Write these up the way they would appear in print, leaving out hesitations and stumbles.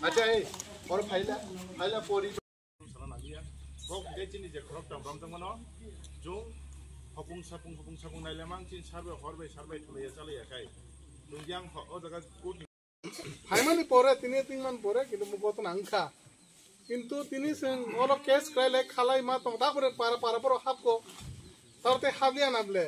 अच्छा और phyla phyla पोरी bok de chini je khorok tam ram tangmano jo hopung sapung nailamang chin sarbe horbe thulaya chalaya kai dungyang o jaga good ফাইমানি পরে তিন মান পরে কিন্তু মুগতন আংখা কিন্তু তিনি ওলো কেস ক্রাইলে খালাই মা তো তারপরে পারা পর হাবকো তারতে হাবিয়া নাবলে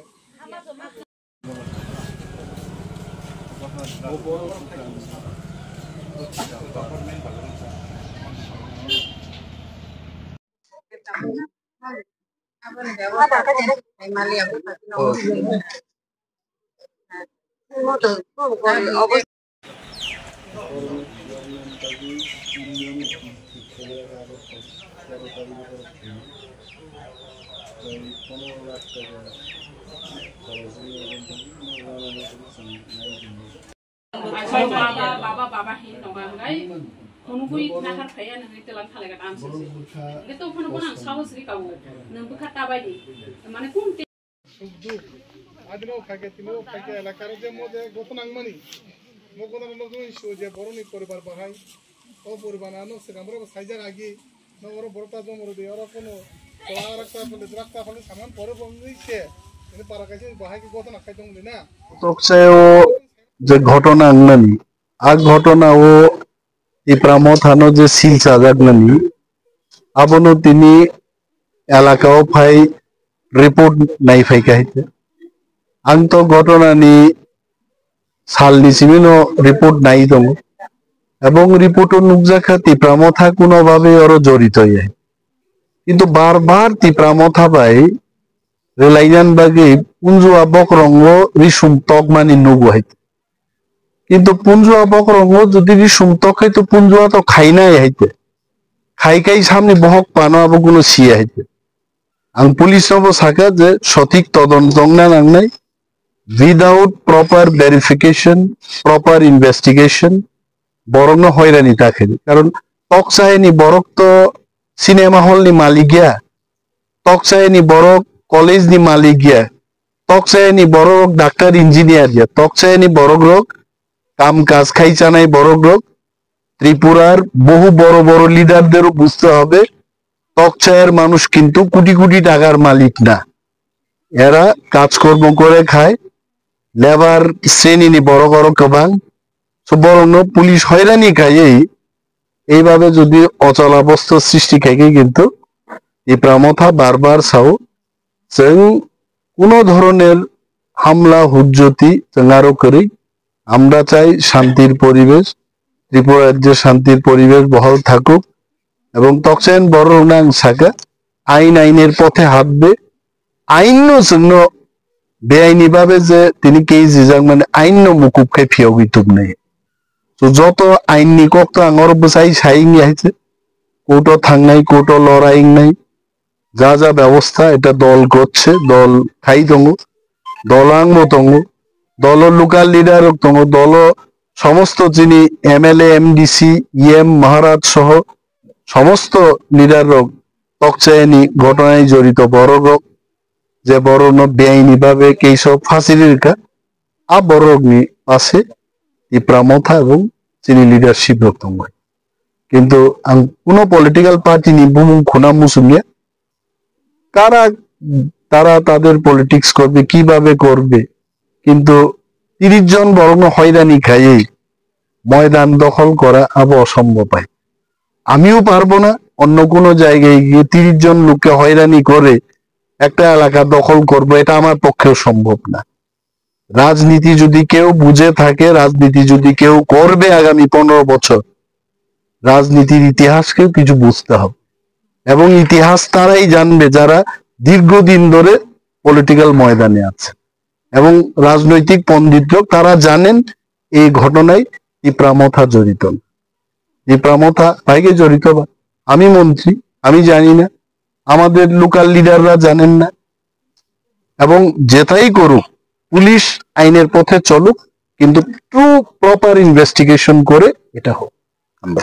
Baba hin nongang gai konugui nakar phaya nang telang thalaga answer beto phone bonang sahos ri kabu nang bukha tabai mane kun te adino khage tino khage elakar je mode gotonangmani mogodan mogun sho je boroni poribar bahai o poribanano se amra saijar agi no oro borta jomoro de oro kono toara rakta pole drakta pole saman pore bongise ini para kaise bahai ki goton akai dong na toksayo je ঘটনা আংনানি আগ ঘটনা ও ইপ্রামথানো যে সিলসা জাগনানি আবনো তিনি এলাকাও phi report নাই ফাইকাইতে আং তো ঘটনানি সালনি সিমিনো রিপোর্ট নাই দং এবং রিপোর্টও নুকজাখা তিপ্রামথা কোনোভাবে ওর জড়িত হয় কিন্তু বারবার তিপ্রামথা বাই রেলাইনান বাগে পুঞ্জুয়া বকরঙ্গ রিসুম তগমানি নুগু হাইতে কিন্তু পুঞ্জুয়া বকরঙ্গ যদি রিসুম তক হইতো পুঞ্জুয়া তো খাই নাই হাইতে খাই সামনে বহক পানো আবো কোনো সিয়া হাইতে আং পুলিশ নব সাকা যে সঠিক তদন্ত না নাংনাই without proper verification proper investigation বরং হয়রানি থাকে কারণ তকসায়নি বরক তো সিনেমা হল নি মালিকিয়া তকসায়নি বরক কলেজ নি মালিকিয়া তকসায়নি বরক ডাক্তার ইঞ্জিনিয়ার দিয়া তকসায়নি বরক রোগ কাম কাজ খাইছা নাই বরক রোগ ত্রিপুরার বহু বড় বড় লিডারদেরও বুঝতে হবে তকসায়ের মানুষ কিন্তু কোটি কোটি টাকার মালিক না এরা কাজকর্ম করে খায় লেবার শ্রেণী নি বড় বড় কবাং বরং পুলিশ হয়রানি খায় এইভাবে যদি অচলাবস্থা সৃষ্টি খায় কিন্তু এই প্রামথা বারবার চাও जों কোনো ধরনের হামলা হুজ্জতি जों আরো করি আমরা চাই শান্তির পরিবেশ ত্রিপুরা রাজ্যে শান্তির পরিবেশ বহাল থাকুক এবং তকসায়ন বড় নাং সাকা আইনের পথে হাঁটবে আইনও জন্য বেআইনি ভাবে যে তিনি কে জিজাং মানে আইন মুকুব খাই ফিয়গিতুক নেই তো যত আইন নিকক তো আঙর বসাই সাইনি আছে কোর্টও থাংনাই কোর্টও লড়াইং নাই যা যা ব্যবস্থা এটা দল করছে দল খাই দঙ্গ দলাং মতঙ্গ দল লোকাল লিডার দঙ্গ দল সমস্ত যিনি এমএলএ এমডিসি ইএম মহারাজ সহ সমস্ত লিডার তকচায়নি ঘটনায় জড়িত বড় রোগ যে বড় বেআইনি ভাবে কেইসব ফাঁসির রেখা আ বড় নি আছে ইপ্রামথা এবং যিনি লিডারশিপ রক্তঙ্গ কিন্তু কোনো পলিটিক্যাল পার্টি নি বুমুং খুনা মুসুমিয়া কারা তারা তাদের পলিটিক্স করবে কিভাবে করবে কিন্তু 30 জন বরং হয়রানি খাইয়ে ময়দান দখল করা আবো অসম্ভব হয় আমিও পারবো না অন্য কোনো জায়গায় গিয়ে 30 জন লোককে হয়রানি করে একটা এলাকা দখল করব এটা আমার পক্ষেও সম্ভব না রাজনীতি যদি কেউ বুঝে থাকে রাজনীতি যদি কেউ করবে আগামী 15 বছর রাজনীতির ইতিহাসকেও কিছু বুঝতে হবে এবং ইতিহাস তারাই জানবে যারা দীর্ঘদিন ধরে পলিটিক্যাল ময়দানে আছে এবং রাজনৈতিক পণ্ডিতরা তারা জানেন এই ঘটনায় ইপ্রামথা জড়িত ইপ্রামথা ভাইকে জড়িত বা আমি মন্ত্রী আমি জানি না আমাদের লোকাল লিডাররা জানেন না এবং যেটাই করুক পুলিশ আইনের পথে চলুক কিন্তু ট্রু প্রপার ইনভেস্টিগেশন করে এটা হোক আমরা